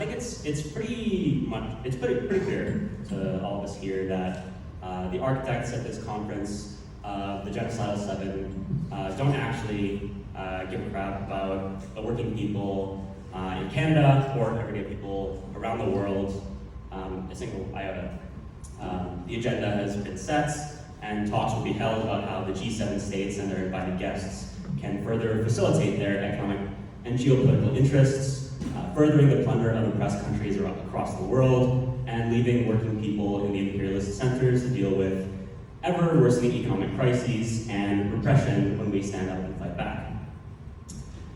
like it's pretty clear to all of us here that the architects at this conference, the Genocidal Seven, don't actually give a crap about the working people in Canada or everyday people around the world a single iota. The agenda has been set, and talks will be held about how the G7 states and their invited guests can further facilitate their economic and geopolitical interests, furthering the plunder of oppressed countries across the world, and leaving working people in the imperialist centers to deal with ever worsening economic crises and repression when we stand up and fight back.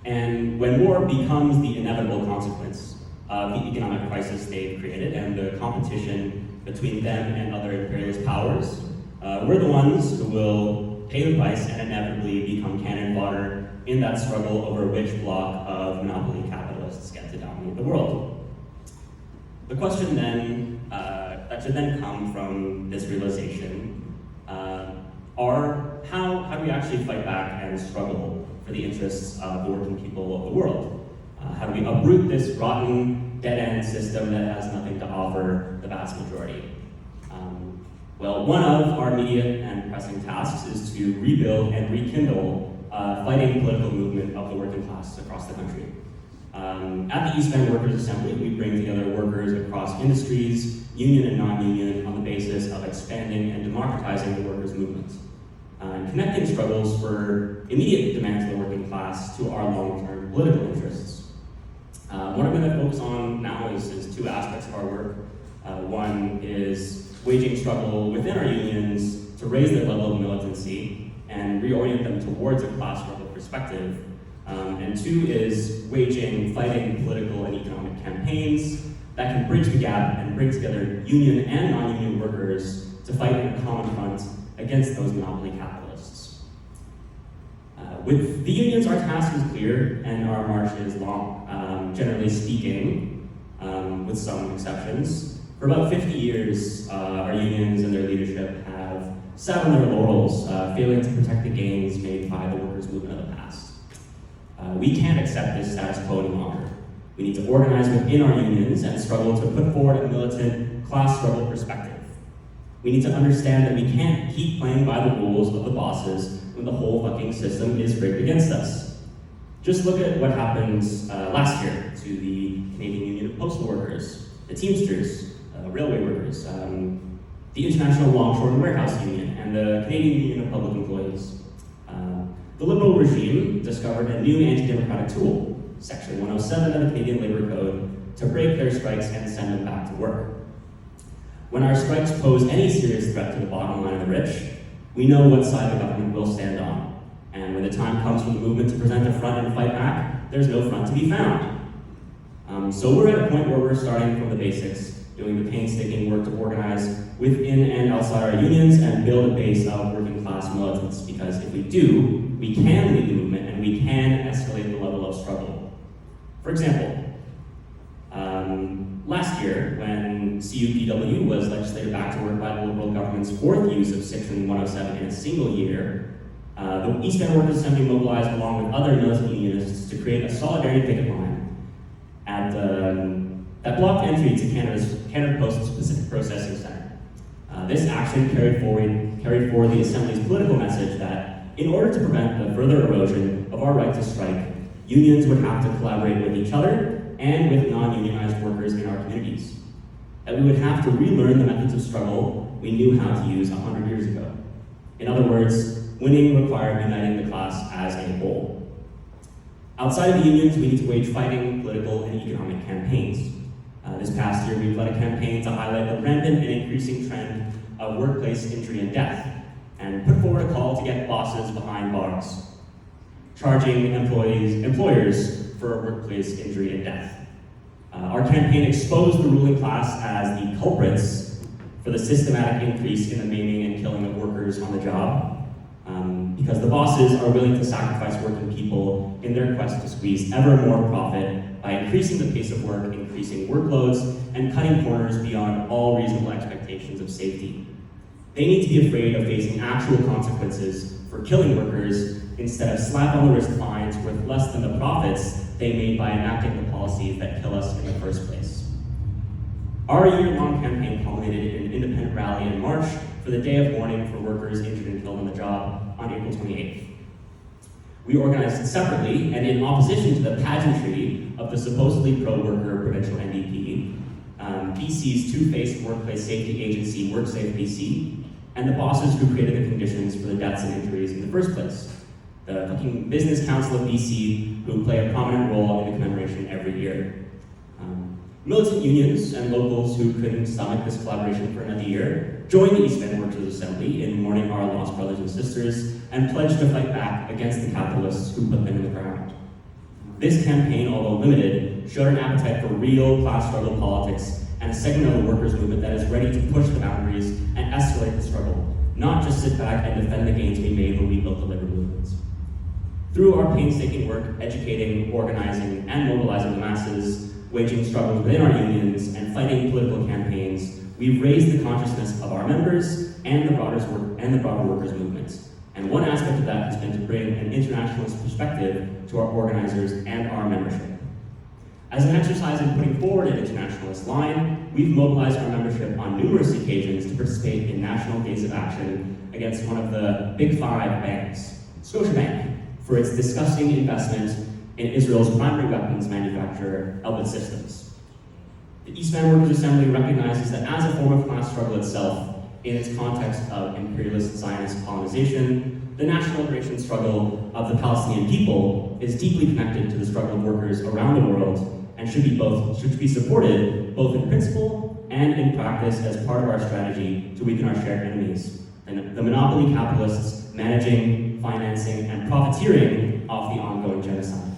And when war becomes the inevitable consequence of the economic crisis they've created and the competition between them and other imperialist powers, we're the ones who will pay the price and inevitably become cannon fodder in that struggle over which block of monopoly capitalists get to dominate the world. The question then, that should then come from this realization, are how do we actually fight back and struggle for the interests of the working people of the world? How do we uproot this rotten, dead-end system that has nothing to offer the vast majority? Well, one of our immediate and pressing tasks is to rebuild and rekindle a fighting political movement of the working classes across the country. At the East Bend Workers' Assembly, we bring together workers across industries, union and non-union, on the basis of expanding and democratizing the workers' movement, and connecting struggles for immediate demands of the working class to our long-term political interests. What I'm going to focus on now is two aspects of our work. One is waging struggle within our unions to raise their level of militancy and reorient them towards a class struggle perspective. And two is fighting political and economic campaigns that can bridge the gap and bring together union and non-union workers to fight in a common front against those monopoly capitalists. With the unions, our task is clear and our march is long. Generally speaking, with some exceptions, for about 50 years, our unions and their leadership have sat on their laurels, failing to protect the gains made by the workers' movement of the past. We can't accept this status quo any longer. We need to organize within our unions and struggle to put forward a militant class struggle perspective. We need to understand that we can't keep playing by the rules of the bosses when the whole fucking system is rigged against us. Just look at what happened last year to the Canadian Union of Postal Workers, the Teamsters, railway workers, the International Longshore and Warehouse Union, and the Canadian Union of Public Employees. The Liberal regime discovered a new anti-democratic tool, Section 107 of the Canadian Labour Code, to break their strikes and send them back to work. When our strikes pose any serious threat to the bottom line of the rich, we know what side the government will stand on. And when the time comes for the movement to present a front and fight back, there's no front to be found. So we're at a point where we're starting from the basics, doing the painstaking work to organize within and outside our unions and build a base of working class militants, because if we do, we can lead the movement and we can escalate the level of struggle. For example, last year, when CUPW was legislated back to work by the Liberal government's fourth use of Section 107 in a single year, the East Bend Workers' Assembly mobilized along with other militant unionists to create a solidarity picket line that blocked entry to Canada Post's Pacific Processing Center. This action carried forward the Assembly's political message that in order to prevent the further erosion of our right to strike, unions would have to collaborate with each other and with non-unionized workers in our communities. That we would have to relearn the methods of struggle we knew how to use 100 years ago. In other words, winning required uniting the class as a whole. Outside of the unions, we need to wage fighting, political, and economic campaigns. This past year, we've led a campaign to highlight the rampant and increasing trend of workplace injury and death, and put forward a call to get bosses behind bars, charging employers for workplace injury and death. Our campaign exposed the ruling class as the culprits for the systematic increase in the maiming and killing of workers on the job, because the bosses are willing to sacrifice working people in their quest to squeeze ever more profit by increasing the pace of work, increasing workloads, and cutting corners beyond all reasonable expectations of safety. They need to be afraid of facing actual consequences for killing workers instead of slap-on-the-wrist fines worth less than the profits they made by enacting the policies that kill us in the first place. Our year-long campaign culminated in an independent rally and march for the day of mourning for workers injured and killed on the job on April 28th. We organized separately and in opposition to the pageantry of the supposedly pro-worker provincial NDP, BC's two-faced workplace safety agency WorkSafe BC, and the bosses who created the conditions for the deaths and injuries in the first place, the fucking Business Council of BC, who play a prominent role in the commemoration every year. Militant unions and locals who couldn't stomach this collaboration for another year joined the East Van Workers Assembly in mourning our lost brothers and sisters and pledged to fight back against the capitalists who put them in the ground. This campaign, although limited, showed an appetite for real class struggle politics and a segment of the workers' movement that is ready to push the boundaries and escalate the struggle, not just sit back and defend the gains we made when we built the labor movements. Through our painstaking work educating, organizing, and mobilizing the masses, waging struggles within our unions, and fighting political campaigns, we've raised the consciousness of our members and the broader workers' movement. And one aspect of that has been to bring an internationalist perspective to our organizers and our membership. As an exercise in putting forward an internationalist line, we've mobilized our membership on numerous occasions to participate in national days of action against one of the big five banks, Scotiabank, for its disgusting investment in Israel's primary weapons manufacturer, Elbit Systems. The East Van Workers Assembly recognizes that as a form of class struggle itself, in its context of imperialist Zionist colonization, the national liberation struggle of the Palestinian people is deeply connected to the struggle of workers around the world and should be supported both in principle and in practice as part of our strategy to weaken our shared enemies, and the monopoly capitalists managing, financing, and profiteering off the ongoing genocide.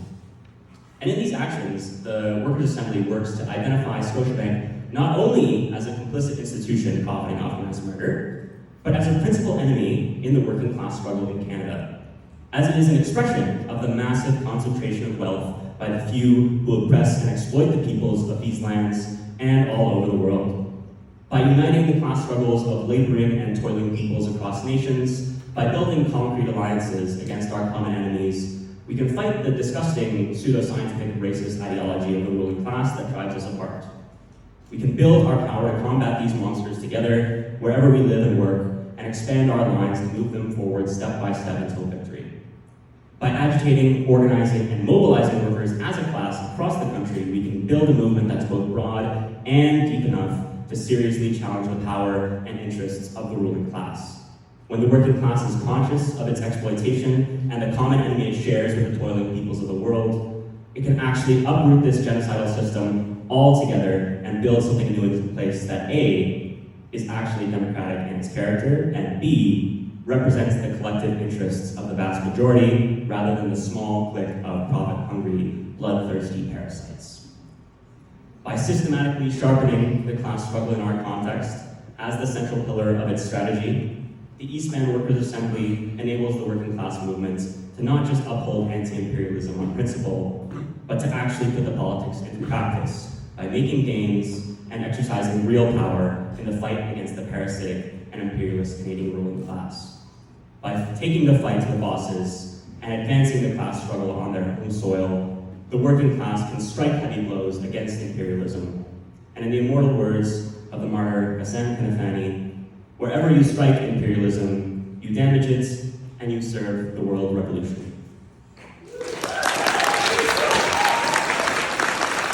And in these actions, the Workers' Assembly works to identify Scotiabank not only as a complicit institution profiting off mass murder, but as a principal enemy in the working class struggle in Canada, as it is an expression of the massive concentration of wealth by the few who oppress and exploit the peoples of these lands and all over the world. By uniting the class struggles of laboring and toiling peoples across nations, by building concrete alliances against our common enemies, we can fight the disgusting pseudoscientific racist ideology of the ruling class that drives us apart. We can build our power to combat these monsters together wherever we live and work, and expand our lines to move them forward step by step until victory. By agitating, organizing, and mobilizing workers as a class across the country, we can build a movement that's both broad and deep enough to seriously challenge the power and interests of the ruling class. When the working class is conscious of its exploitation and the common enemy it shares with the toiling peoples of the world, it can actually uproot this genocidal system altogether and build something new into place that A, is actually democratic in its character, and B, represents the collective interests of the vast majority rather than the small clique of profit-hungry, bloodthirsty parasites. By systematically sharpening the class struggle in our context as the central pillar of its strategy, the East Van Workers Assembly enables the working class movement to not just uphold anti-imperialism on principle, but to actually put the politics into practice by making gains and exercising real power in the fight against the parasitic and imperialist Canadian ruling class. By taking the fight to the bosses and advancing the class struggle on their home soil, the working class can strike heavy blows against imperialism. And in the immortal words of the martyr Ghassan Kanafani, wherever you strike imperialism, you damage it and you serve the world revolution.